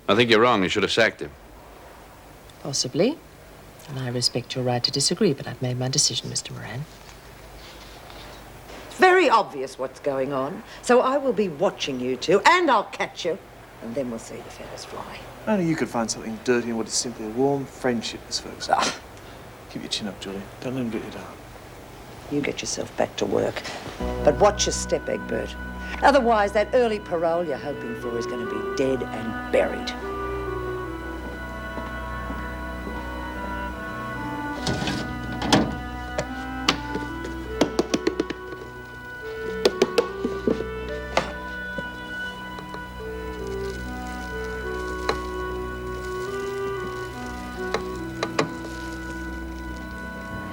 I think you're wrong. You should have sacked him. Possibly. And I respect your right to disagree, but I've made my decision, Mr. Moran. It's very obvious what's going on, so I will be watching you two, and I'll catch you, and then we'll see the feathers fly. Only you could find something dirty in what is simply a warm friendship, Miss Ferguson. Keep your chin up, Julie. Don't let him get you down. You get yourself back to work. But watch your step, Egbert. Otherwise, that early parole you're hoping for is going to be dead and buried.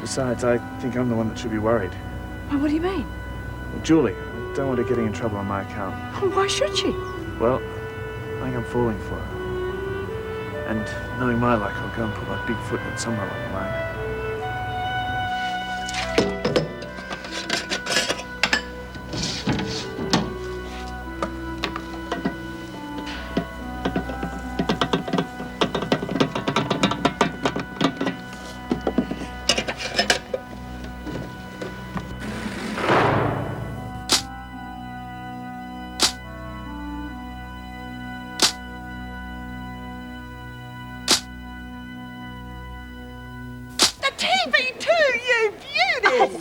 Besides, I think I'm the one that should be worried. Well, what do you mean? Well, Julie, I don't want her getting in trouble on my account. Well, why should she? Well, I think I'm falling for her. And knowing my luck, I'll go and put my big foot in it somewhere along the line.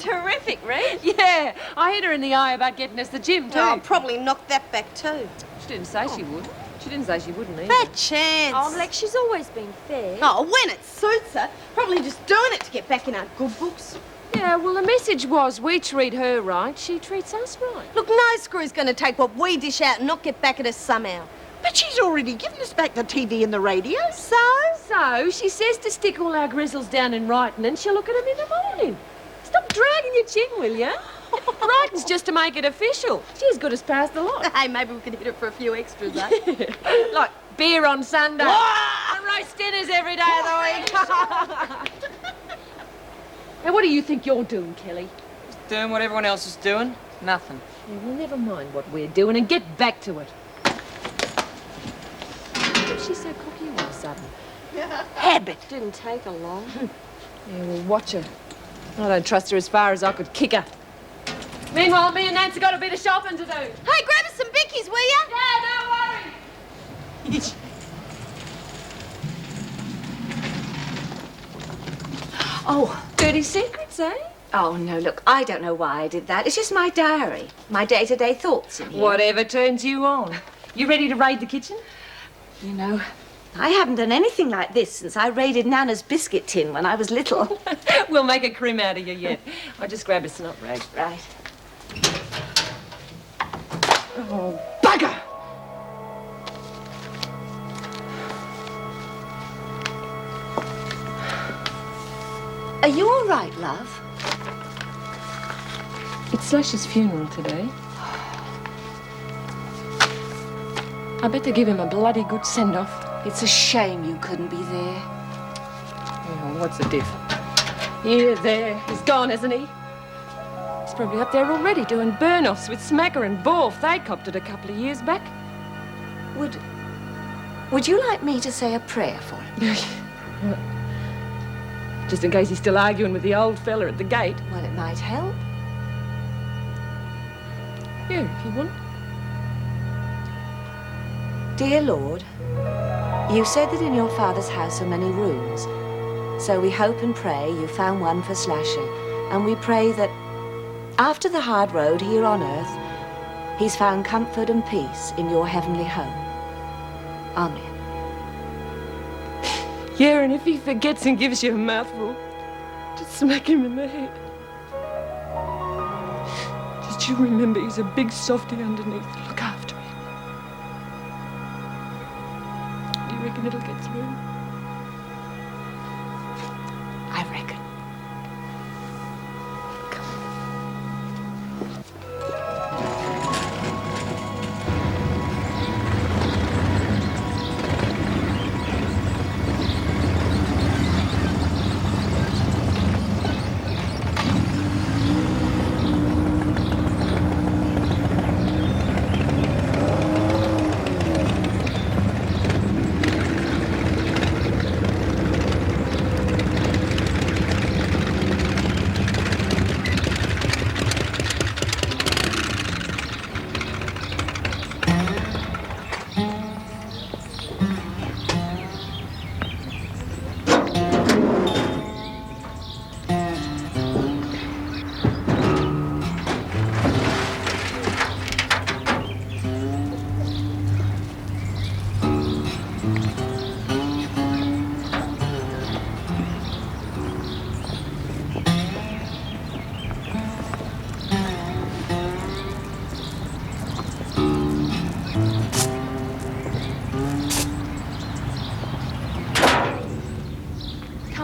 Terrific, Reed. Yeah, I hit her in the eye about getting us the gym, too. Oh, I'll probably knock that back, too. She didn't say she would. She didn't say she wouldn't either. Bad chance. Oh, Lex, she's always been fair. Oh, when it suits her. Probably just doing it to get back in our good books. Yeah, well, the message was we treat her right, she treats us right. Look, no screw's going to take what we dish out and not get back at us somehow. But she's already given us back the TV and the radio. So, she says to stick all our grizzles down in writing and she'll look at them in the morning. Stop dragging your chin, will ya? Writing's just to make it official. She's as good as passed the lot. Hey, maybe we could hit it for a few extras, eh? Like beer on Sunday and roast dinners every day of the week. Now, what do you think you're doing, Kelly? Just doing what everyone else is doing. Nothing. Yeah, well, never mind what we're doing and get back to it. Why's she so cocky all of a sudden? Habit. Didn't take her long. Yeah, well, watch her. I don't trust her as far as I could kick her. Meanwhile, me and Nancy got a bit of shopping to do. Hey, grab us some bickies, will ya? Yeah, don't worry. Oh, dirty secrets, eh? Oh, no, look, I don't know why I did that. It's just my diary, my day-to-day thoughts in here. Whatever turns you on. You ready to raid the kitchen? You know, I haven't done anything like this since I raided Nana's biscuit tin when I was little. We'll make a crim out of you yet. I'll just grab a snot rag. Right. Oh, bugger! Are you all right, love? It's Slash's funeral today. I better give him a bloody good send-off. It's a shame you couldn't be there. Oh, what's the diff? Here, there. He's gone, hasn't he? He's probably up there already doing burn-offs with Smacker and Borf. They copped it a couple of years back. Would you like me to say a prayer for him? Just in case he's still arguing with the old fella at the gate. Well, it might help. Yeah, if you want. Dear Lord, you said that in your Father's house are many rooms. So we hope and pray you found one for Slasher. And we pray that after the hard road here on earth, he's found comfort and peace in your heavenly home. Amen. Yeah, and if he forgets and gives you a mouthful, just smack him in the head. Just you remember he's a big softy underneath. Look after him. Do you reckon it'll get through? I reckon.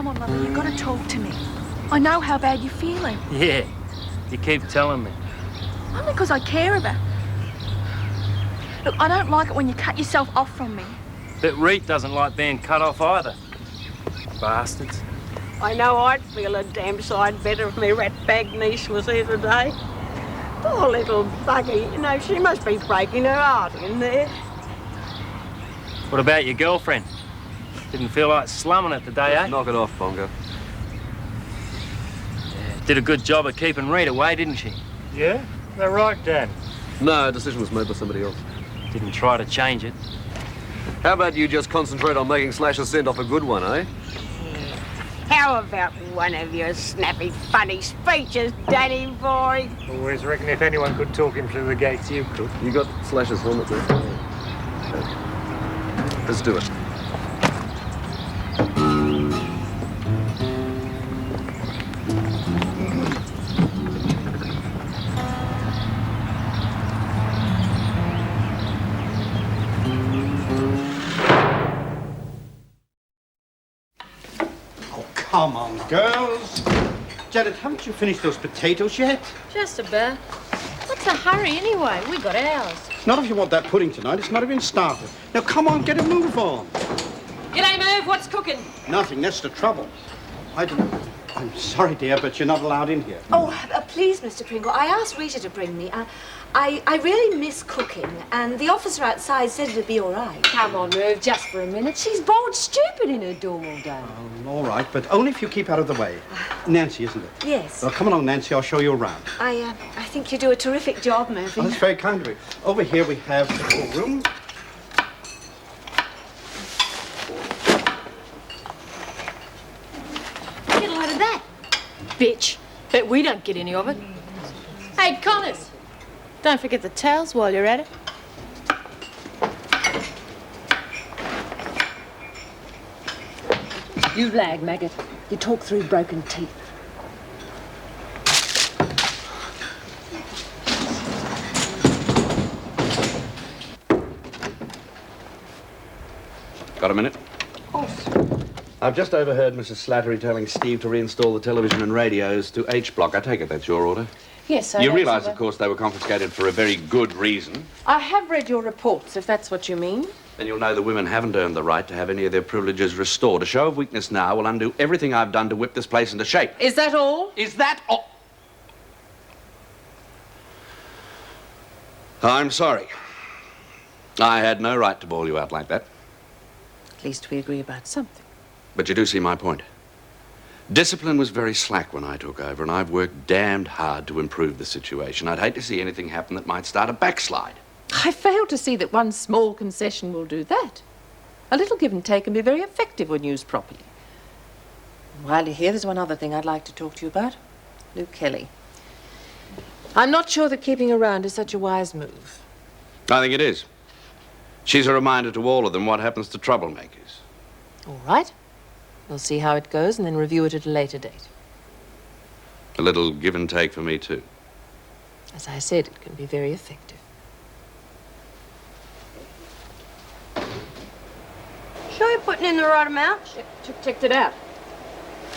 Come on, Mother, you've got to talk to me. I know how bad you're feeling. Yeah, you keep telling me. Only because I care about you. Look, I don't like it when you cut yourself off from me. Bet Reet doesn't like being cut off either. Bastards. I know I'd feel a damn sight better if me rat-bag niece was here today. Poor little buggy, you know, she must be breaking her heart in there. What about your girlfriend? Didn't feel like slumming it today, eh? Knock it off, Bongo. Yeah, did a good job of keeping Reet away, didn't she? Yeah? Is that right, Dad? No, a decision was made by somebody else. Didn't try to change it. How about you just concentrate on making Slasher send off a good one, eh? How about one of your snappy, funny speeches, Danny boy? Always reckon if anyone could talk him through the gates, you could. You got Slasher's helmet there? Let's do it. Come on, girls. Janet, haven't you finished those potatoes yet? Just about. What's the hurry anyway? We got ours. Not if you want that pudding tonight. It's not even started. Now, come on, get a move on. G'day, Merv. What's cooking? Nothing. That's the trouble. I'm sorry, dear, but you're not allowed in here. Oh, please, Mr. Pringle. I asked Rita to bring me. I really miss cooking, and the officer outside said it'd be all right. Come on, Merv, just for a minute. She's bored stupid in her dorm all day. All right, but only if you keep out of the way. Nancy, isn't it? Yes. Well, come along, Nancy. I'll show you around. I think you do a terrific job, Murphy. Oh, that's very kind of you. Over here we have the full room. Get a load of that. Bitch. Bet we don't get any of it. Hey, Connors. Don't forget the towels while you're at it. You lag, maggot. You talk through broken teeth. Got a minute? I've just overheard Mrs. Slattery telling Steve to reinstall the television and radios to H block. I take it that's your order? Yes, You realise, of course, they were confiscated for a very good reason. I have read your reports, if that's what you mean. Then you'll know the women haven't earned the right to have any of their privileges restored. A show of weakness now will undo everything I've done to whip this place into shape. Is that all? Is that all? I'm sorry. I had no right to bawl you out like that. At least we agree about something. But you do see my point. Discipline was very slack when I took over, and I've worked damned hard to improve the situation. I'd hate to see anything happen that might start a backslide. I fail to see that one small concession will do that. A little give and take can be very effective when used properly. While you're here, there's one other thing I'd like to talk to you about. Luke Kelly. I'm not sure that keeping her around is such a wise move. I think it is. She's a reminder to all of them what happens to troublemakers. All right. We'll see how it goes and then review it at a later date. A little give and take for me, too. As I said, it can be very effective. Sure you're putting in the right amount? Checked it out.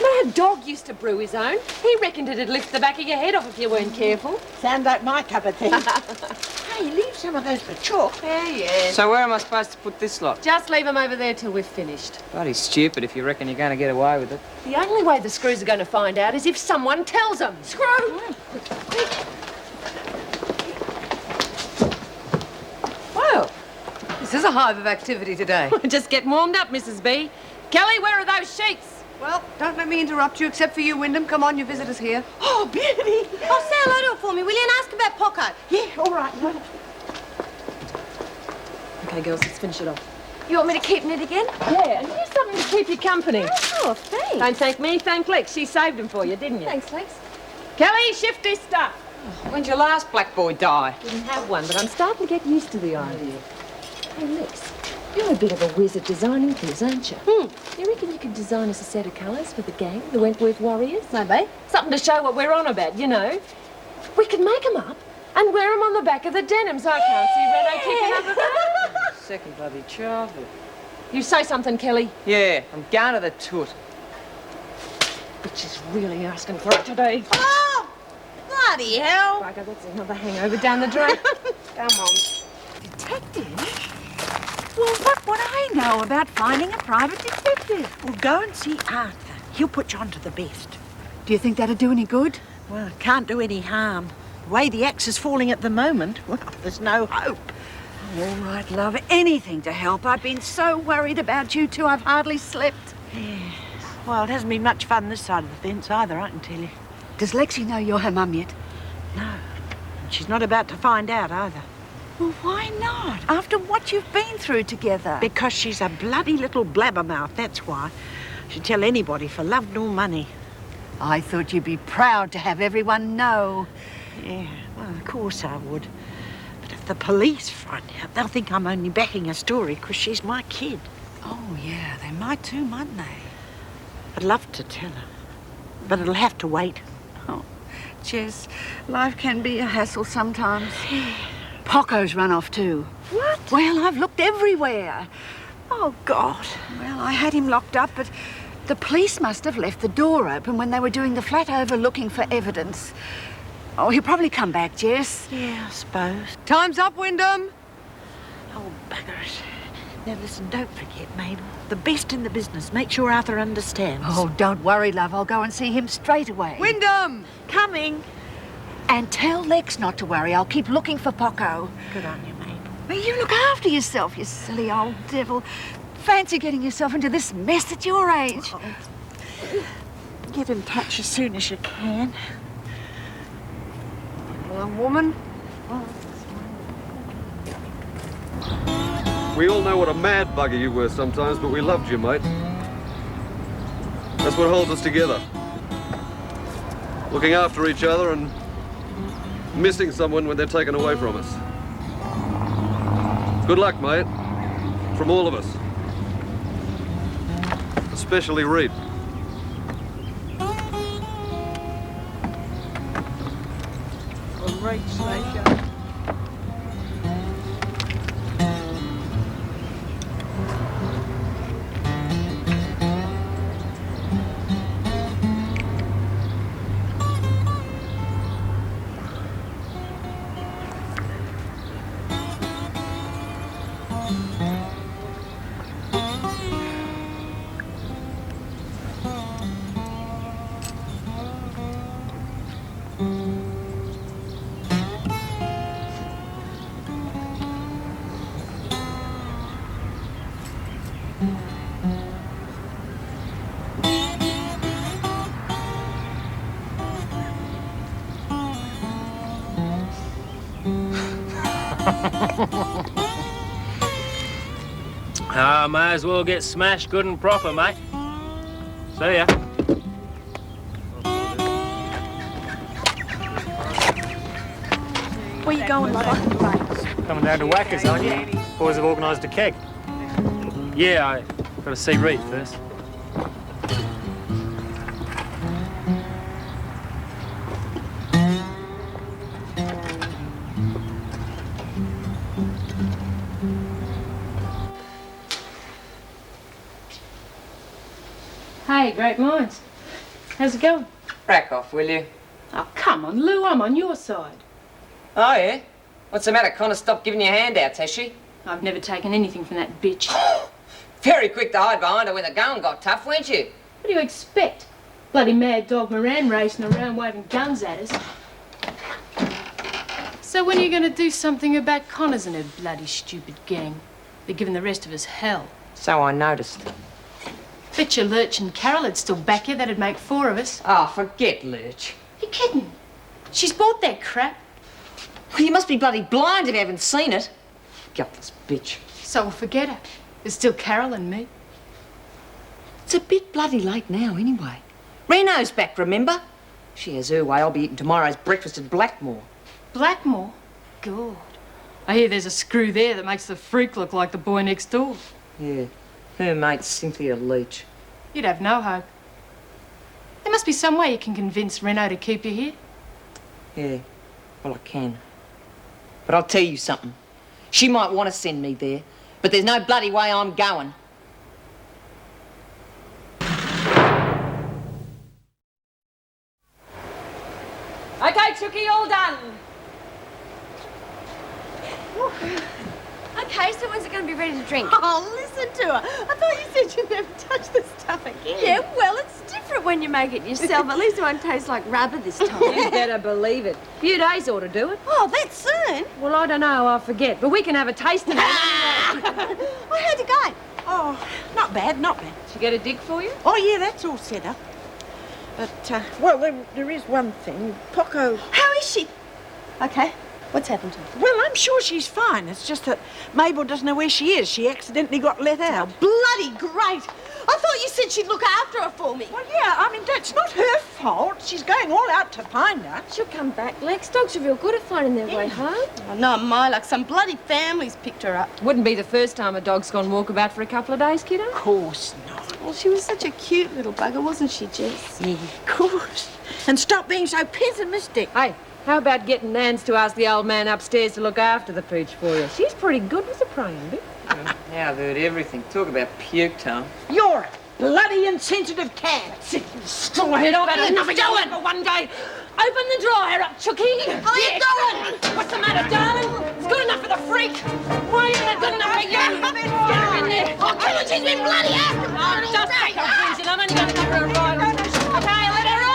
My dog used to brew his own. He reckoned it'd lift the back of your head off if you weren't careful. Sound like my cup of tea. Hey, leave some of those for chalk. Yeah. So where am I supposed to put this lot? Just leave them over there till we've finished. Bloody stupid if you reckon you're going to get away with it. The only way the screws are going to find out is if someone tells them. Screw! Well, this is a hive of activity today. Just getting warmed up, Mrs. B. Kelly, where are those sheets? Well, don't let me interrupt you, except for you, Wyndham. Come on, your visitor's here. Oh, beauty. Oh, say hello to her for me, will you? And ask about Pocket. Yeah, all right. Okay, girls, let's finish it off. You want me to keep knit again? Yeah, and here's something to keep you company. Oh, thanks. Don't thank me, thank Lex. She saved them for you, didn't you? Thanks, Lex. Kelly, shift this stuff. When'd your last black boy die? Didn't have one, but I'm starting to get used to the idea. Hey, Lex, you're a bit of a whiz at designing things, aren't you? You reckon you could design us a set of colours for the gang, the Wentworth Warriors? Maybe. Something to show what we're on about, you know. We could make them up and wear them on the back of the denim so I can't see Renato kicking up a bit. Second bloody childhood. You say something, Kelly. Yeah, I'm going to the toot. Bitch is really asking for it today. Oh, bloody hell. Bugger, that's another hangover down the drain. Come on. Detective? Well, what would I know about finding a private detective? Well, go and see Arthur. He'll put you on to the best. Do you think that'd do any good? Well, it can't do any harm. The way the axe is falling at the moment, well, there's no hope. All right, love. Anything to help. I've been so worried about you two, I've hardly slept. Yeah. Well, it hasn't been much fun this side of the fence either, I can tell you. Does Lexi know you're her mum yet? No. And she's not about to find out either. Well, why not? After what you've been through together. Because she's a bloody little blabbermouth, that's why. She'd tell anybody for love nor money. I thought you'd be proud to have everyone know. Yeah, well, of course I would. But if the police find out, they'll think I'm only backing a story because she's my kid. Oh, yeah, they might too, mightn't they? I'd love to tell her, but it'll have to wait. Oh, Jess, life can be a hassle sometimes. Poco's run off too. What? Well, I've looked everywhere. Oh, God. Well, I had him locked up, but the police must have left the door open when they were doing the flat over looking for evidence. Oh, he'll probably come back, Jess. Yeah, I suppose. Time's up, Wyndham. Oh, buggers. Now, listen, don't forget, Mabel. The best in the business. Make sure Arthur understands. Oh, don't worry, love. I'll go and see him straight away. Wyndham! Coming. And tell Lex not to worry. I'll keep looking for Poco. Good on you, Mabel. Well, you look after yourself, you silly old devil. Fancy getting yourself into this mess at your age. Oh. Get in touch as soon as you can. Young woman. We all know what a mad bugger you were sometimes, but we loved you, mate. That's what holds us together. Looking after each other and missing someone when they're taken away from us. Good luck, mate. From all of us. Especially Reed. Great slasher. May as well get smashed good and proper, mate. See ya. Where you going, lover? Coming down to Whackers, aren't you? Boys have organised a keg. Yeah, I got to see Reed first. Hey, great minds. How's it going? Crack off, will you? Oh, come on, Lou, I'm on your side. Oh, yeah? What's the matter? Connor stopped giving you handouts, has she? I've never taken anything from that bitch. Very quick to hide behind her when the going got tough, weren't you? What do you expect? Bloody mad dog Moran racing around waving guns at us. So when are you going to do something about Connors and her bloody stupid gang? They're giving the rest of us hell. So I noticed. Bet your Lurch and Carol would still back you. That'd make 4 of us. Oh, forget Lurch. You kidding? She's bought that crap. Well, you must be bloody blind if you haven't seen it. Gutless bitch. So we'll forget her. There's still Carol and me. It's a bit bloody late now, anyway. Reno's back, remember? She has her way. I'll be eating tomorrow's breakfast at Blackmore. Blackmore? God. I hear there's a screw there that makes the freak look like the boy next door. Yeah. Her mate's Cynthia Leach. You'd have no hope. There must be some way you can convince Reno to keep you here. Yeah, well, I can. But I'll tell you something. She might want to send me there, but there's no bloody way I'm going. Okay, Chucky, all done. Okay, so when's it going to be ready to drink? Oh, listen to her. I thought you said you'd never touch this stuff again. Yeah, well, it's different when you make it yourself. At least it won't taste like rubber this time. You better believe it. A few days ought to do it. Oh, that soon? Well, I don't know, I forget. But we can have a taste of it. Well, how'd it go? Oh, not bad, not bad. Did you get a dig for you? Oh, yeah, that's all set up. But, well, there is one thing. Poco... How is she? Okay. What's happened to her? Well, I'm sure she's fine. It's just that Mabel doesn't know where she is. She accidentally got let out. Bloody great! I thought you said she'd look after her for me. Well, yeah, I mean, that's not her fault. She's going all out to find her. She'll come back, Lex. Dogs are real good at finding their way home. Oh, not my luck. Some bloody families picked her up. Wouldn't be the first time a dog's gone walkabout for a couple of days, kiddo. Of course not. Well, she was such a cute little bugger, wasn't she, Jess? Yeah, of course. And stop being so pessimistic. Hey, how about getting Nance to ask the old man upstairs to look after the pooch for you? She's pretty good with the praying bit. Now I've heard everything. Talk about puke time. You're a bloody insensitive cat. Straw head off. Enough of doing for one day. Open the dryer up, Chucky. How you doing? What's the matter, darling? It's good enough for the freak. Why isn't it good enough for you? Get her in there. Oh, come on, she's been bloody after me. Oh, just take her easy. I'm only going to give her a ride. Okay, let her roll.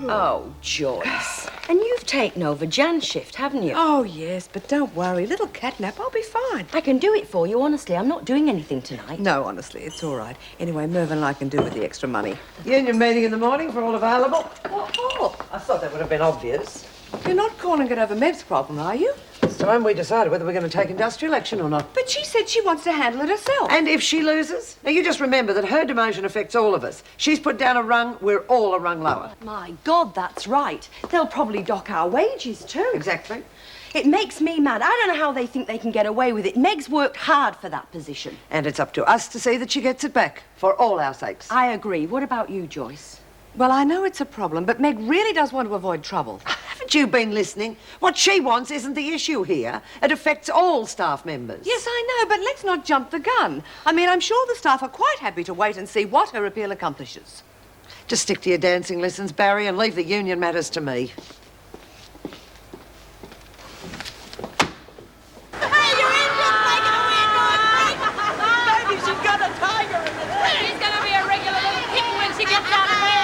Oh, Joyce. And you've taken over Jan's shift, haven't you? Oh, yes, but don't worry. Little catnap, I'll be fine. I can do it for you, honestly. I'm not doing anything tonight. No, honestly, it's all right. Anyway, Mervyn and I can do with the extra money. Union meeting in the morning for all available. What for? I thought that would have been obvious. You're not calling it over Mev's problem, are you? It's time we decided whether we're going to take industrial action or not. But she said she wants to handle it herself. And if she loses? Now, you just remember that her demotion affects all of us. She's put down a rung, we're all a rung lower. My God, that's right. They'll probably dock our wages too. Exactly. It makes me mad. I don't know how they think they can get away with it. Meg's worked hard for that position. And it's up to us to see that she gets it back, for all our sakes. I agree. What about you, Joyce? Well, I know it's a problem, but Meg really does want to avoid trouble. Haven't you been listening? What she wants isn't the issue here. It affects all staff members. Yes, I know, but let's not jump the gun. I mean, I'm sure the staff are quite happy to wait and see what her appeal accomplishes. Just stick to your dancing lessons, Barry, and leave the union matters to me. Hey, your engine's making a weird noise. Maybe she's got a tiger in the thing. She's going to be a regular little kitten when she gets out of here.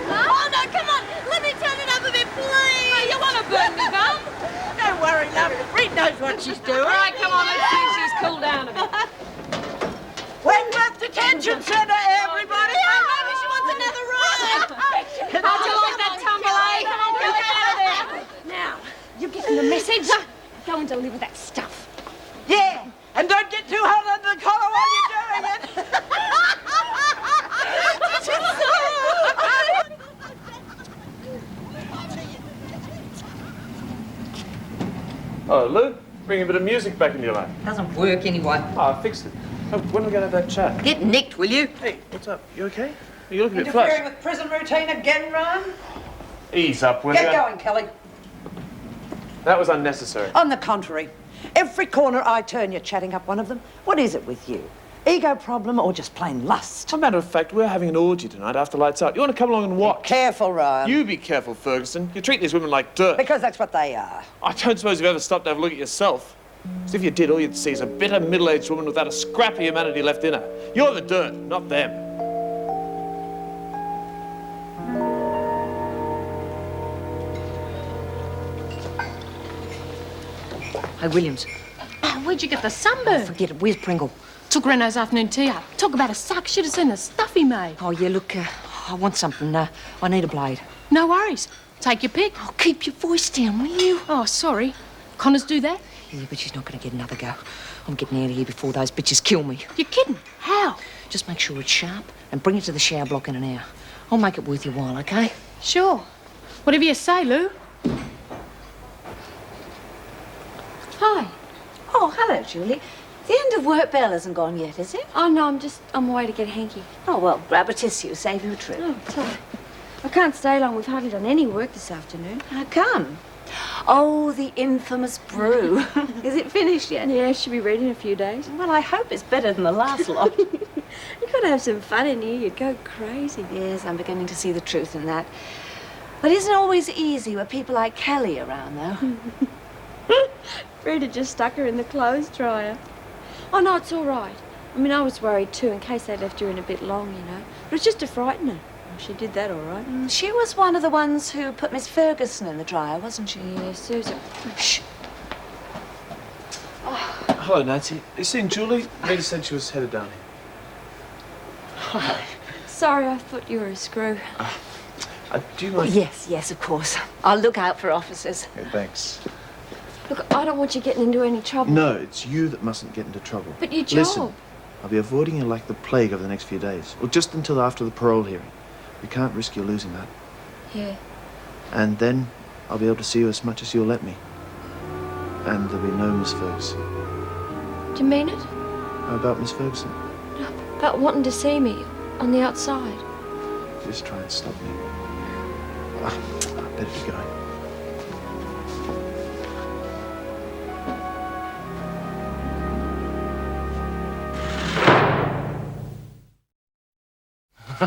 Oh, no, come on. Let me turn it up a bit, please. Oh, you want to burn me, bum? Don't worry, love. Reed knows what she's doing. All right, come on, let's see if she's cooled down a bit. Wentworth Detention Centre, everybody. Oh, maybe she wants another ride. How'd you like that tumble, eh? Come on, get out of there. Now, you getting the message? Go and deliver that stuff. Yeah, and don't get too hot under the collar while you're doing it. Oh, Lou, bring a bit of music back into your life. Doesn't work anyway. Oh, I fixed it. Oh, when are we going to have that chat? Get nicked, will you? Hey, what's up? You okay? You look a bit Interfering flushed. with prison routine again, Ron? Ease up, will Get you? going, Kelly. That was unnecessary. On the contrary, every corner I turn, you're chatting up one of them. What is it with you? Ego problem or just plain lust? As a matter of fact, we're having an orgy tonight after lights out. You want to come along and watch? Careful, Ryan. You be careful, Ferguson. You treat these women like dirt. Because that's what they are. I don't suppose you've ever stopped to have a look at yourself. Because if you did, all you'd see is a bitter, middle-aged woman without a scrap of humanity left in her. You're the dirt, not them. Hey, Williams. Oh, where'd you get the sunburn? Forget it. Where's Pringle? Took Renault's afternoon tea up. Talk about a suck. Should have seen the stuff he made. Oh, yeah, look, I want something. I need a blade. No worries. Take your pick. Oh, keep your voice down, will you? Oh, sorry. Connors do that? Yeah, but she's not going to get another go. I'm getting out of here before those bitches kill me. You're kidding. How? Just make sure it's sharp and bring it to the shower block in an hour. I'll make it worth your while, okay? Sure. Whatever you say, Lou. Hi. Oh, hello, Julie. The end of work bell hasn't gone yet, is it? Oh, no, I'm just on my way to get a hanky. Oh, well, grab a tissue, save you a trip. Oh, sorry. I can't stay long. We've hardly done any work this afternoon. How come? Oh, the infamous brew. Is it finished yet? Yeah, should be ready in a few days. Well, I hope it's better than the last lot. You've got to have some fun in here. You'd go crazy. Yes, I'm beginning to see the truth in that. But it isn't always easy with people like Kelly around, though. Rita just stuck her in the clothes dryer. Oh, no, it's all right. I mean, I was worried too, in case they left her in a bit long, you know. But it was just to frighten her. She did that all right. She was one of the ones who put Miss Ferguson in the dryer, wasn't she? Yeah, Susan. Shh. Hello, Nancy. You seen Julie? Rita said she was headed down here. Hi. Sorry, I thought you were a screw. Do you mind? Yes, of course. I'll look out for officers. Okay, thanks. Look, I don't want you getting into any trouble. No, it's you that mustn't get into trouble. But your job. Listen, I'll be avoiding you like the plague over the next few days. Well, just until after the parole hearing. We can't risk you losing that. Yeah. And then I'll be able to see you as much as you'll let me. And there'll be no Miss Ferguson. Do you mean it? How about Miss Ferguson? About wanting to see me on the outside. Just try and stop me. I better be going.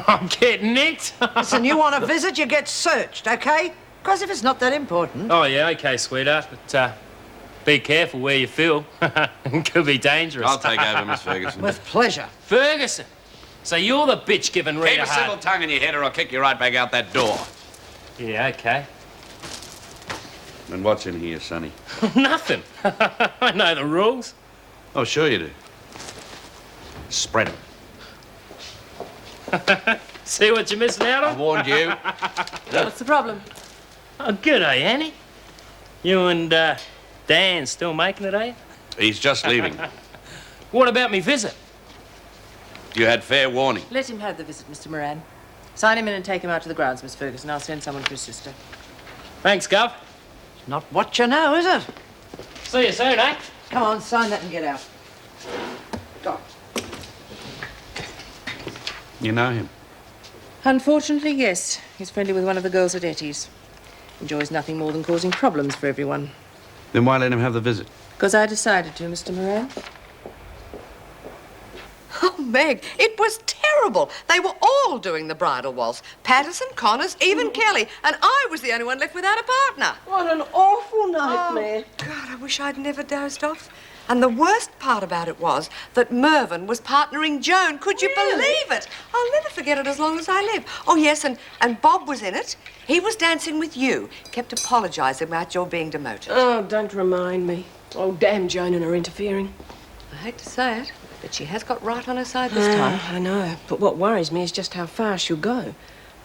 I'm getting it. Listen, you want a visit, you get searched, okay? Because if it's not that important. Oh, yeah, okay, sweetheart. But be careful where you feel. It could be dangerous. I'll take over, Miss Ferguson. With pleasure. Ferguson? So you're the bitch giving Rita Keep a civil tongue in your head or I'll kick you right back out that door. Yeah, okay. And what's in here, Sonny? Nothing. I know the rules. Oh, sure you do. Spread them. See what you're missing out on? I warned you. What's the problem? Oh, good, eh, Annie? You and Dan still making it, eh? He's just leaving. What about me visit? You had fair warning. Let him have the visit, Mr. Moran. Sign him in and take him out to the grounds, Miss Ferguson. I'll send someone for his sister. Thanks, Gov. Not what you know, is it? See you soon, eh? Come on, sign that and get out. Go. You know him? Unfortunately, yes. He's friendly with one of the girls at Etty's. Enjoys nothing more than causing problems for everyone. Then why let him have the visit? Because I decided to, Mr. Moran. Oh, Meg, it was terrible. They were all doing the bridal waltz. Patterson, Connors, even Kelly. And I was the only one left without a partner. What an awful nightmare. Oh, God, I wish I'd never dozed off. And the worst part about it was that Mervyn was partnering Joan. Could you believe it? I'll never forget it as long as I live. Oh, yes, and Bob was in it. He was dancing with you. Kept apologising about your being demoted. Oh, don't remind me. Oh, damn Joan and her interfering. I hate to say it, but she has got right on her side this time. I know, but what worries me is just how far she'll go.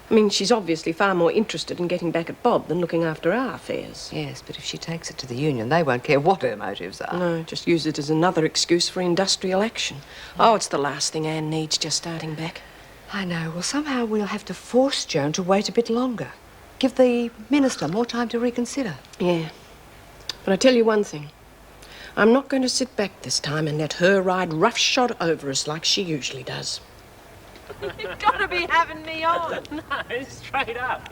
I mean, she's obviously far more interested in getting back at Bob than looking after our affairs. Yes, but if she takes it to the union, they won't care what her motives are. No, just use it as another excuse for industrial action. Oh, it's the last thing Anne needs just starting back. I know. Well, somehow we'll have to force Joan to wait a bit longer. Give the minister more time to reconsider. Yeah. But I tell you one thing. I'm not going to sit back this time and let her ride roughshod over us like she usually does. You've got to be having me on. No, straight up.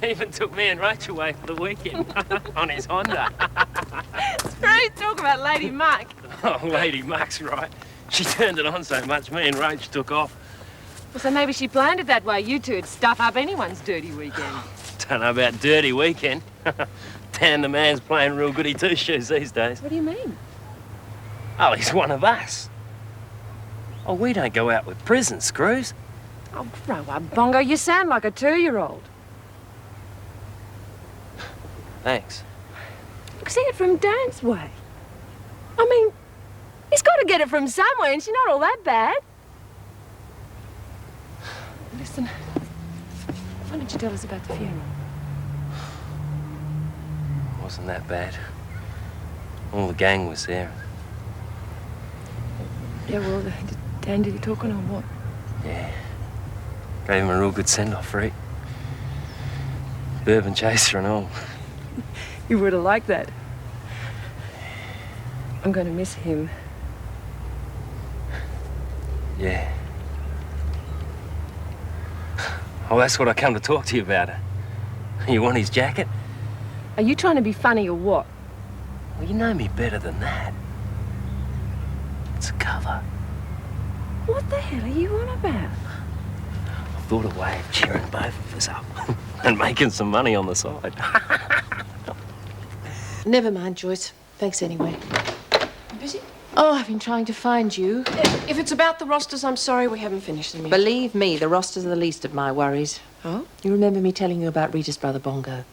He even took me and Rach away for the weekend on his Honda. Screw talk about Lady Muck. Oh, Lady Muck's right. She turned it on so much, me and Rach took off. Well, so maybe she planned it that way. You two'd stuff up anyone's dirty weekend. Don't know about dirty weekend. Dan the man's playing real goody two-shoes these days. What do you mean? Oh, he's one of us. Oh, we don't go out with prison screws. Oh, grow up, Bongo. You sound like a 2-year-old. Thanks. Look, see it from Dan's way. I mean, he's got to get it from somewhere, and she's not all that bad. Listen, why don't you tell us about the funeral? Wasn't that bad. All the gang was there. Yeah, well, Dan, did he talk on or what? Yeah. Gave him a real good send-off for it. Bourbon chaser and all. You would have liked that. I'm going to miss him. Yeah. Oh, that's what I come to talk to you about. You want his jacket? Are you trying to be funny or what? Well, you know me better than that. It's a cover. What the hell are you on about? I thought a way of cheering both of us up. And making some money on the side. Never mind, Joyce. Thanks anyway. Busy? Oh, I've been trying to find you. If it's about the rosters, I'm sorry we haven't finished them yet. Believe me, the rosters are the least of my worries. Oh? You remember me telling you about Rita's brother, Bongo?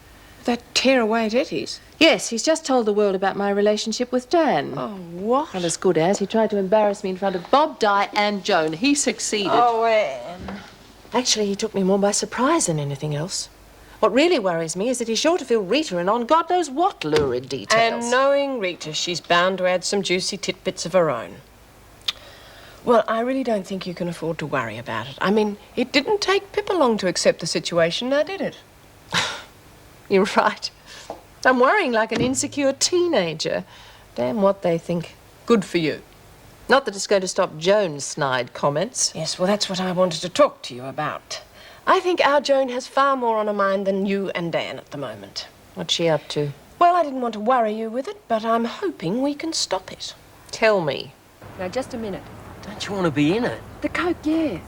That tear away at Eddie's? Yes, he's just told the world about my relationship with Dan. Oh, what? Well, as good as. He tried to embarrass me in front of Bob, Di and Joan. He succeeded. Oh, Anne. Actually, he took me more by surprise than anything else. What really worries me is that he's sure to fill Rita in on God knows what lurid details. And knowing Rita, she's bound to add some juicy tidbits of her own. Well, I really don't think you can afford to worry about it. I mean, it didn't take Pippa long to accept the situation, now did it? You're right. I'm worrying like an insecure teenager. Damn what they think. Good for you. Not that it's going to stop Joan's snide comments. Yes, well, that's what I wanted to talk to you about. I think our Joan has far more on her mind than you and Dan at the moment. What's she up to? Well, I didn't want to worry you with it, but I'm hoping we can stop it. Tell me. Now, just a minute. Don't you want to be in it? The coke, yeah.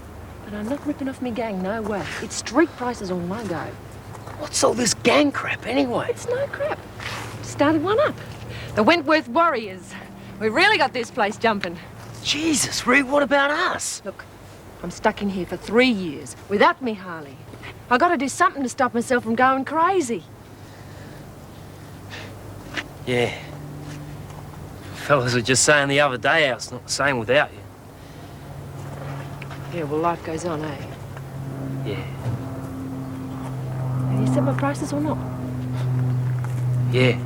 But I'm not ripping off me gang, no way. It's street prices on my go. What's all this gang crap anyway? It's no crap. Started one up. The Wentworth Warriors. We've really got this place jumping. Jesus, Ree, what about us? Look, I'm stuck in here for 3 years without me Harley. I got to do something to stop myself from going crazy. Yeah. Fellas were just saying the other day how it's not the same without you. Yeah, well, life goes on, eh? Yeah. Have you set my prices or not? Yeah.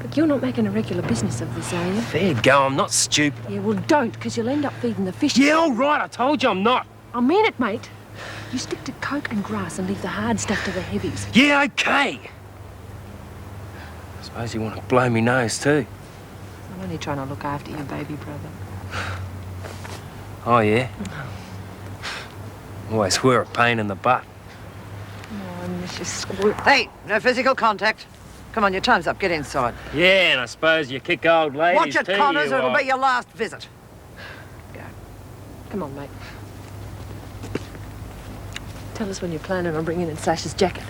Look, you're not making a regular business of this, are you? Fair go, I'm not stupid. Yeah, well, don't, because you'll end up feeding the fish. Yeah, all right, I told you I'm not. I mean it, mate. You stick to coke and grass and leave the hard stuff to the heavies. Yeah, okay. I suppose you want to blow me nose too. I'm only trying to look after your baby brother. Oh, yeah? Always were a pain in the butt. Oh, I miss you, Squirt. Hey, no physical contact. Come on, your time's up. Get inside. Yeah, and I suppose you kick old ladies Watch it, too, Connors, you or it'll are. be your last visit. Come on, mate. Tell us when you're planning on bringing in Sasha's jacket.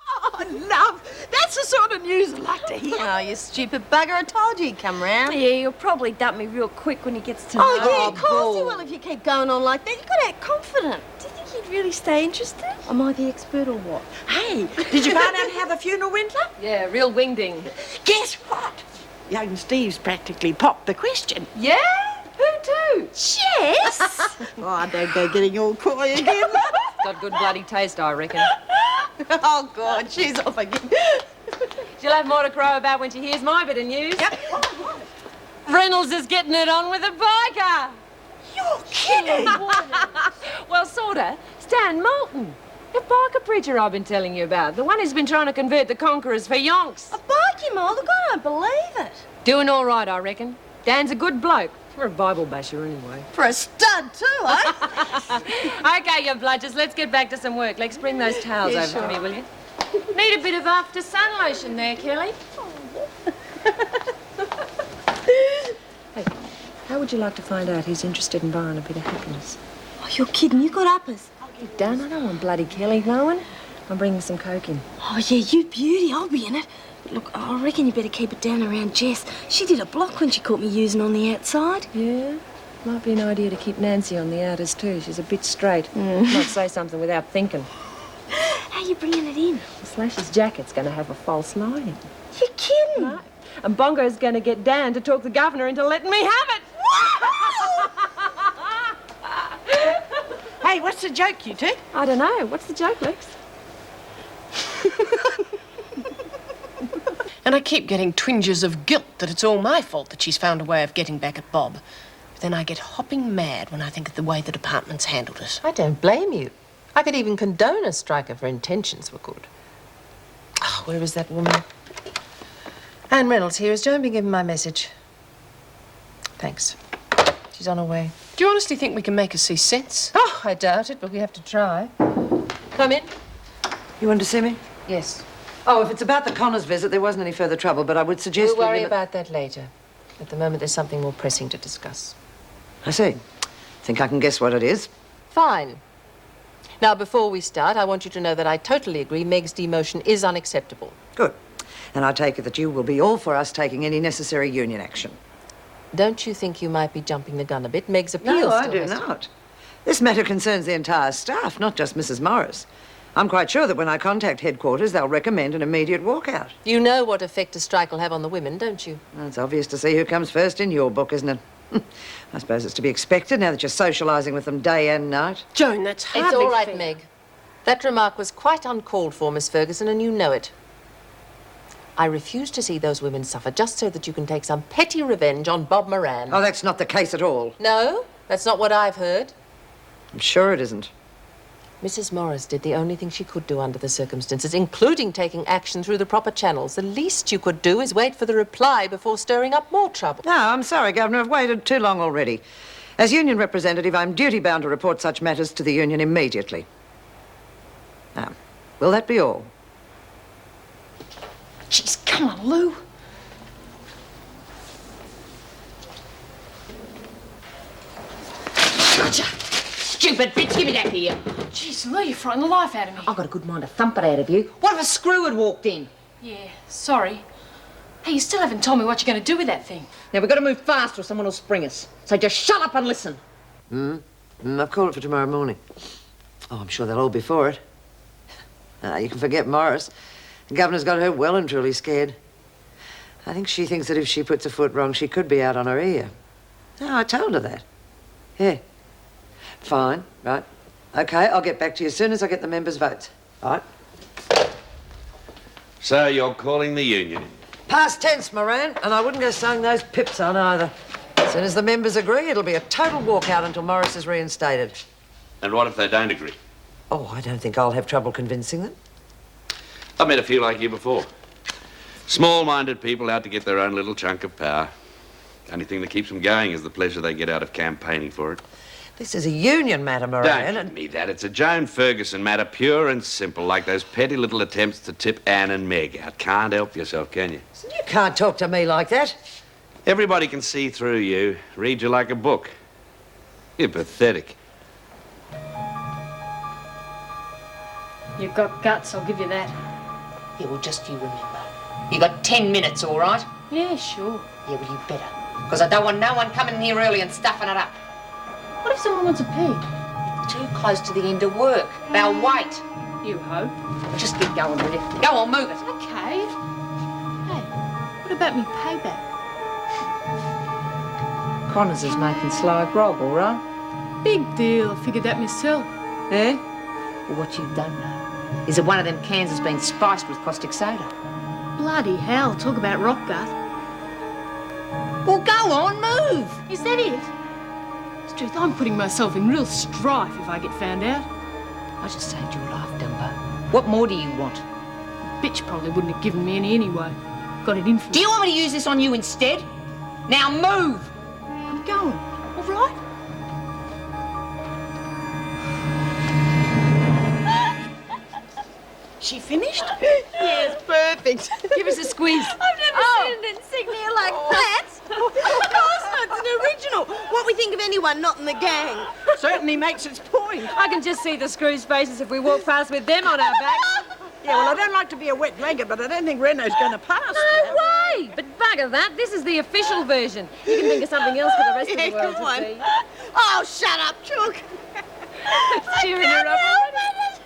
Oh, love, that's the sort of news I like to hear. Oh, you stupid bugger. I told you he'd come round. Yeah, he'll probably dump me real quick when he gets to Oh, know. yeah, of course he will if you keep going on like that. You've got to act confident. Do you think he'd really stay interested? Am I the expert or what? Hey, did you find out how the funeral went, love? Yeah, real wingding. Guess what? Young Steve's practically popped the question. Yeah? Who to? Jess! Oh, don't go getting all coy again. Got good bloody taste, I reckon. Oh, God, she's off again. She'll have more to crow about when she hears my bit of news. Yep. Reynolds is getting it on with a biker. You're kidding. Well, sorta. Stan Moulton. The biker preacher I've been telling you about. The one who's been trying to convert the conquerors for yonks. A bikie, Ma. Look, I don't believe it. Doing all right, I reckon. Dan's a good bloke. For a Bible basher, anyway. For a stud, too, eh? Okay, you bludgers, let's get back to some work. Lex, bring those towels Yeah, over to sure. me, will you? Need a bit of after sun lotion there, Kelly. Hey, how would you like to find out who's interested in buying a bit of happiness? Oh, you're kidding. You got uppers. Get down, I don't want bloody Kelly knowing. I'm bringing some coke in. Oh, yeah, you beauty. I'll be in it. Look, I reckon you better keep it down around Jess. She did a block when she caught me using on the outside. Yeah? Might be an idea to keep Nancy on the outers, too. She's a bit straight. Might say something without thinking. How you bringing it in? Slash's jacket's going to have a false lining. You're kidding. Right. And Bongo's going to get Dan to talk the governor into letting me have it. Hey, what's the joke, you two? I don't know. What's the joke, Lex? And I keep getting twinges of guilt that it's all my fault that she's found a way of getting back at Bob. But then I get hopping mad when I think of the way the department's handled it. I don't blame you. I could even condone a strike if her intentions were good. Oh, where is that woman? Anne Reynolds here. Has Joan been given my message? Thanks. She's on her way. Do you honestly think we can make her see sense? Oh, I doubt it, but we have to try. Come in. You want to see me? Yes. Oh, if it's about the Connors visit, there wasn't any further trouble, but I would suggest We'll worry limit- about that later. At the moment, there's something more pressing to discuss. I see. Think I can guess what it is? Fine. Now, before we start, I want you to know that I totally agree Meg's demotion is unacceptable. Good. And I take it that you will be all for us taking any necessary union action. Don't you think you might be jumping the gun a bit? Meg's appeal No, I still do has to- not. This matter concerns the entire staff, not just Mrs. Morris. I'm quite sure that when I contact headquarters, they'll recommend an immediate walkout. You know what effect a strike will have on the women, don't you? Well, it's obvious to see who comes first in your book, isn't it? I suppose it's to be expected now that you're socialising with them day and night. Joan, that's hardly It's all right, fair. Meg. That remark was quite uncalled for, Miss Ferguson, and you know it. I refuse to see those women suffer just so that you can take some petty revenge on Bob Moran. Oh, that's not the case at all. No, that's not what I've heard. I'm sure it isn't. Mrs. Morris did the only thing she could do under the circumstances, including taking action through the proper channels. The least you could do is wait for the reply before stirring up more trouble. No, I'm sorry, Governor. I've waited too long already. As union representative, I'm duty-bound to report such matters to the union immediately. Now, will that be all? Jeez, come on, Lou. Gotcha! Stupid bitch, give me that here. Jeez, Lou, you frightened the life out of me. I've got a good mind to thump it out of you. What if a screw had walked in? Yeah, sorry. Hey, you still haven't told me what you're going to do with that thing. Now, we've got to move fast or someone will spring us. So just shut up and listen. I've called it for tomorrow morning. Oh, I'm sure they'll all be for it. You can forget Morris. The governor's got her well and truly scared. I think she thinks that if she puts a foot wrong, she could be out on her ear. No, I told her that. Yeah. Fine, right. Okay, I'll get back to you as soon as I get the members' votes. All right? So you're calling the union in? Past tense, Moran, and I wouldn't go sewing those pips on either. As soon as the members agree, it'll be a total walkout until Morris is reinstated. And what if they don't agree? Oh, I don't think I'll have trouble convincing them. I've met a few like you before. Small-minded people out to get their own little chunk of power. The only thing that keeps them going is the pleasure they get out of campaigning for it. This is a union matter, Moran. Don't give me that. It's a Joan Ferguson matter, pure and simple, like those petty little attempts to tip Anne and Meg out. Can't help yourself, can you? You can't talk to me like that. Everybody can see through you, read you like a book. You're pathetic. You've got guts, I'll give you that. Yeah, well, just you remember. You got 10 minutes, all right? Yeah, sure. Yeah, well, you better. Because I don't want no one coming in here early and stuffing it up. What if someone wants a pig? Too close to the end of work. They'll wait. You hope. Just get going with it. Go on, move it. Okay. Hey, what about me payback? Connors is making sly grog, all right? Big deal. I figured that myself. Eh? Well, what you don't know is that one of them cans has been spiced with caustic soda. Bloody hell, talk about rock gut. Well, go on, move. Is that it? It's truth, I'm putting myself in real strife if I get found out. I just saved your life, Dumbo. What more do you want? Bitch probably wouldn't have given me any anyway. Got it in for me. Do you want me to use this on you instead? Now move! I'm going. All right? She finished? Yes, perfect. Give us a squeeze. I've never seen an insignia like that. Of course not, it's an original. What we think of anyone not in the gang. Certainly makes its point. I can just see the screws' faces if we walk past with them on our backs. Yeah, well, I don't like to be a wet blanket, but I don't think Renault's going to pass. No way! But bugger that, this is the official version. You can think of something else for the rest of the world come on. to see. Oh, shut up, Chook. It's cheering her up already.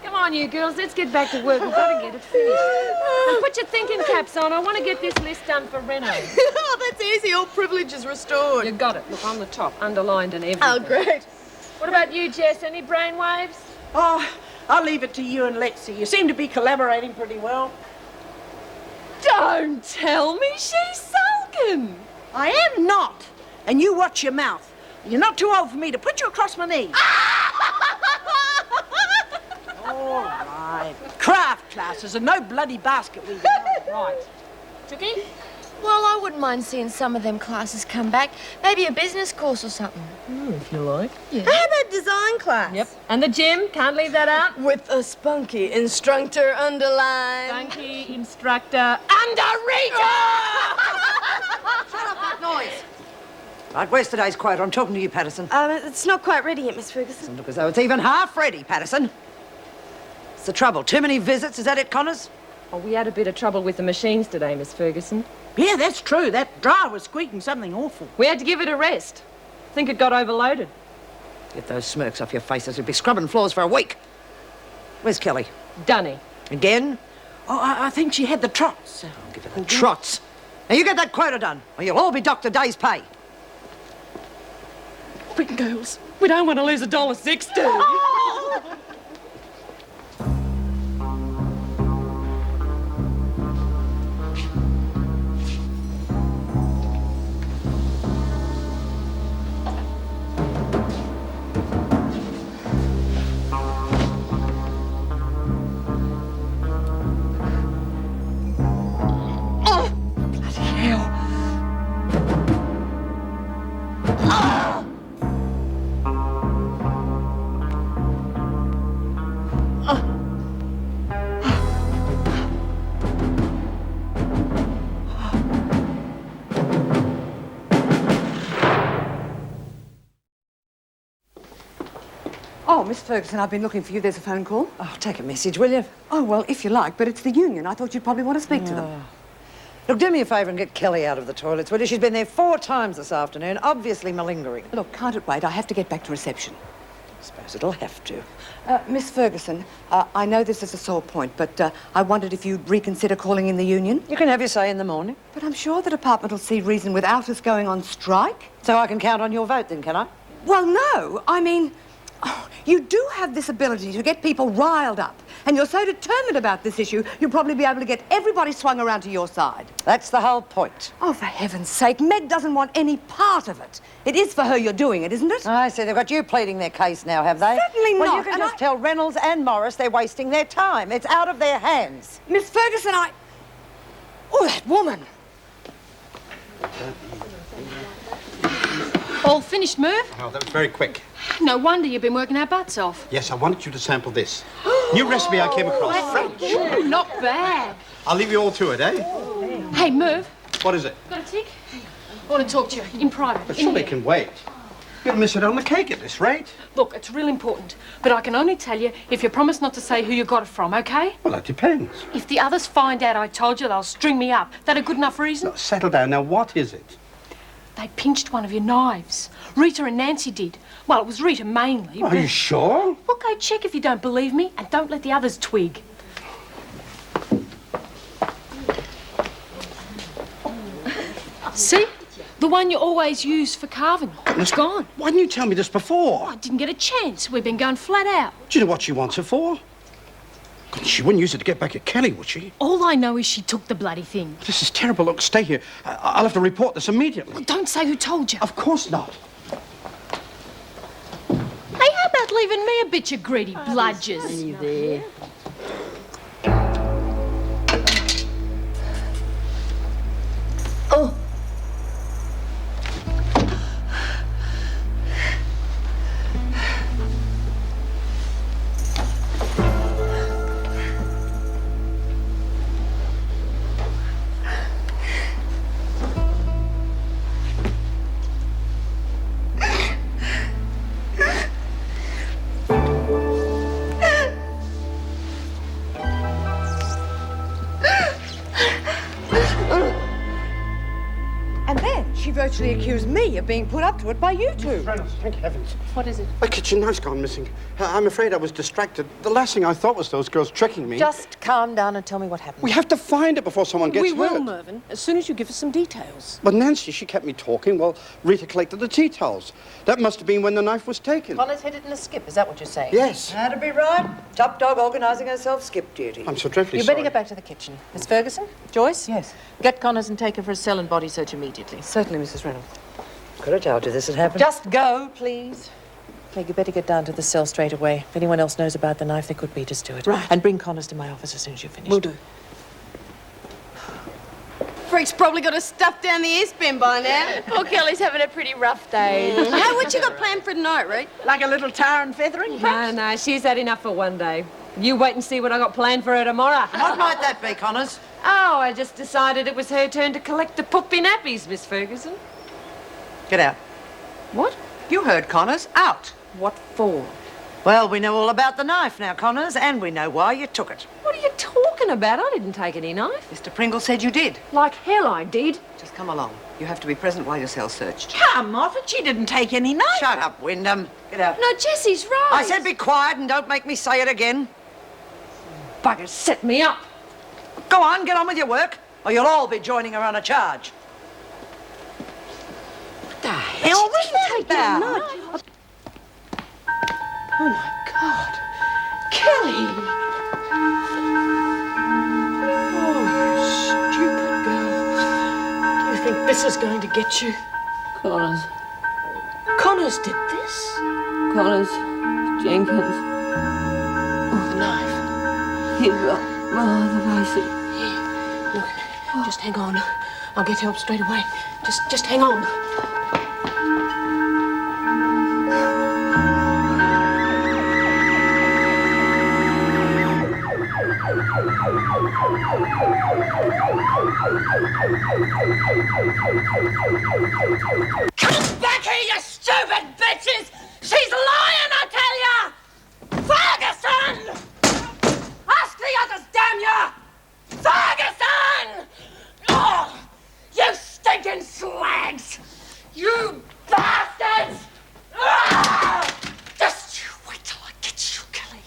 Come on, you girls, let's get back to work. We've got to get it finished. And put your thinking caps on. I want to get this list done for Renault. Oh, that's easy. All privileges restored. You got it. Look, on the top, underlined and everything. Oh, great. What about you, Jess? Any brainwaves? Oh, I'll leave it to you and Lexi. You seem to be collaborating pretty well. Don't tell me she's sulking. I am not. And you watch your mouth. You're not too old for me to put you across my knee. All right. Craft classes and no bloody basket weaving. Right. Chucky? Well, I wouldn't mind seeing some of them classes come back. Maybe a business course or something. If you like. Yeah. How about design class? Yep. And the gym, can't leave that out. With a spunky instructor underline. Funky instructor underrated! Shut up that noise. Right, where's today's quota? I'm talking to you, Patterson. It's not quite ready yet, Miss Ferguson. Doesn't look as though it's even half ready, Patterson. What's the trouble? Too many visits? Is that it, Connors? Oh, we had a bit of trouble with the machines today, Miss Ferguson. Yeah, that's true. That dryer was squeaking something awful. We had to give it a rest. I think it got overloaded. Get those smirks off your faces. You'll be scrubbing floors for a week. Where's Kelly? Dunny. Again? Oh, I think she had the trots. I'll give her the trots. Now, you get that quota done, or you'll all be docked a day's pay. Quick, girls. We don't want to lose $1.60. Oh, Miss Ferguson, I've been looking for you. There's a phone call. Oh, take a message, will you? Oh, well, if you like, but it's the union. I thought you'd probably want to speak to them. Look, do me a favour and get Kelly out of the toilets, will you? She's been there 4 times this afternoon, obviously malingering. Look, can't it wait? I have to get back to reception. I suppose it'll have to. Miss Ferguson, I know this is a sore point, but I wondered if you'd reconsider calling in the union. You can have your say in the morning. But I'm sure the department will see reason without us going on strike. So I can count on your vote then, can I? Well, no. I mean, you do have this ability to get people riled up. And you're so determined about this issue, you'll probably be able to get everybody swung around to your side. That's the whole point. Oh, for heaven's sake, Meg doesn't want any part of it. It is for her you're doing it, isn't it? I see. They've got you pleading their case now, have they? Certainly not. Well, you can just tell Reynolds and Morris they're wasting their time. It's out of their hands. Miss Ferguson, Oh, that woman. All finished, Merv? Oh, that was very quick. No wonder you've been working our butts off. Yes, I wanted you to sample this. New recipe I came across. French. Ooh, not bad. I'll leave you all to it, eh? Hey, Merv. What is it? Got a tick? I want to talk to you in private. But surely it can wait. You'll miss it on the cake at this rate. Look, it's real important, but I can only tell you if you promise not to say who you got it from, okay? Well, that depends. If the others find out I told you, they'll string me up. That a good enough reason? No, settle down. Now, what is it? They pinched one of your knives. Rita and Nancy did. Well, it was Rita mainly. Are you sure? Well, go check if you don't believe me, and don't let the others twig. See? The one you always use for carving. It's gone. Why didn't you tell me this before? I didn't get a chance. We've been going flat out. Do you know what she wants it for? God, she wouldn't use it to get back at Kelly, would she? All I know is she took the bloody thing. This is terrible. Look, stay here. I'll have to report this immediately. Well, don't say who told you. Of course not. Hey, how about leaving me a bit, you greedy bludgers? You there? Oh. And then she virtually accused me of being put up to it by you two. Reynolds, thank heavens. What is it? My kitchen knife's gone missing. I'm afraid I was distracted. The last thing I thought was those girls tricking me. Just calm down and tell me what happened. We have to find it before someone gets We hurt. will, Mervyn, as soon as you give us some details. But Nancy, she kept me talking while Rita collected the tea towels. That must have been when the knife was taken. Connors hid it in a skip, is that what you're saying? Yes. That'd be right. Top dog organising herself skip duty. I'm so dreadfully You sorry. better get back to the kitchen. Miss Ferguson? Joyce? Yes. Get Connors and take her for a cell and body search immediately. Certainly, Mrs. Reynolds. Could have told you this had happened. Just go, please. Meg, you better get down to the cell straight away. If anyone else knows about the knife, they could beat us to it. Right. And bring Connors to my office as soon as you've finished. Will do. Freak's probably got a stuff down the ear-bin by now. Poor Kelly's having a pretty rough day. Hey, what you got planned for tonight, Reed? Like a little tar and feathering, perhaps? No, she's had enough for one day. You wait and see what I got planned for her tomorrow. What might that be, Connors? Oh, I just decided it was her turn to collect the puppy nappies, Miss Ferguson. Get out. What? You heard Connors. Out. What for? Well, we know all about the knife now, Connors, and we know why you took it. What are you talking about? I didn't take any knife. Mr. Pringle said you did. Like hell I did. Just come along. You have to be present while your cell's searched. Come, Moffat, she didn't take any knife. Shut up, Wyndham. Get out. No, Jessie's right. I said be quiet and don't make me say it again. Buggers set me up. Go on, get on with your work, or you'll all be joining her on a charge. What the hell was that about? Oh, my God. Kelly! Oh, you stupid girl. Do you think this is going to get you? Connors. Connors did this? Connors. Jenkins. Oh, the knife. He's got the basic. Here, look, just hang on. I'll get help straight away. Just hang on. Come back here, you stupid bitches! She's lying, I tell ya! Ferguson! Ask the others, damn ya! Ferguson! Oh, you stinking slags! You bastards! Ah! Just you wait till I get you, Kelly.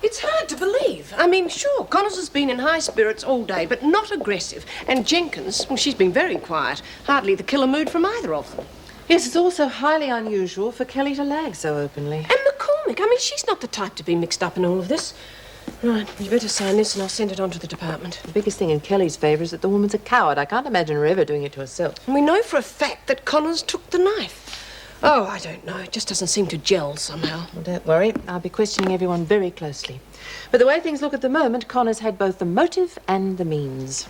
It's hard to believe. I mean, sure, Connors has been in high spirits all day, but not aggressive. And Jenkins, well, she's been very quiet. Hardly the killer mood from either of them. Yes, it's also highly unusual for Kelly to lag so openly. And McCormick, I mean, she's not the type to be mixed up in all of this. Right, you better sign this and I'll send it on to the department. The biggest thing in Kelly's favour is that the woman's a coward. I can't imagine her ever doing it to herself. And we know for a fact that Connors took the knife. Oh, I don't know. It just doesn't seem to gel somehow. Well, don't worry. I'll be questioning everyone very closely. But the way things look at the moment, Connors had both the motive and the means.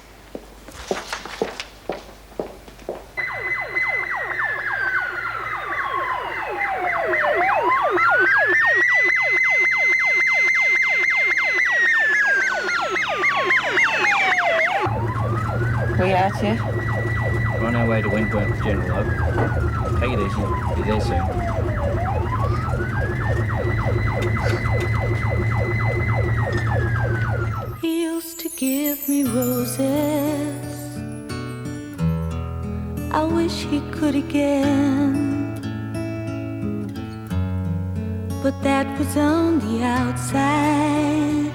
We out here? We're on our way to Wentworth General Oak. Take it easy. Be there soon. He used to give me roses. I wish he could again. But that was on the outside,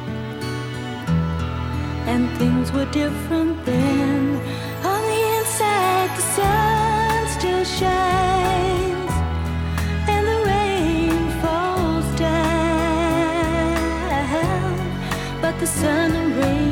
and things were different then. On the inside, the sun still shines, and the rain falls down. But the sun and rain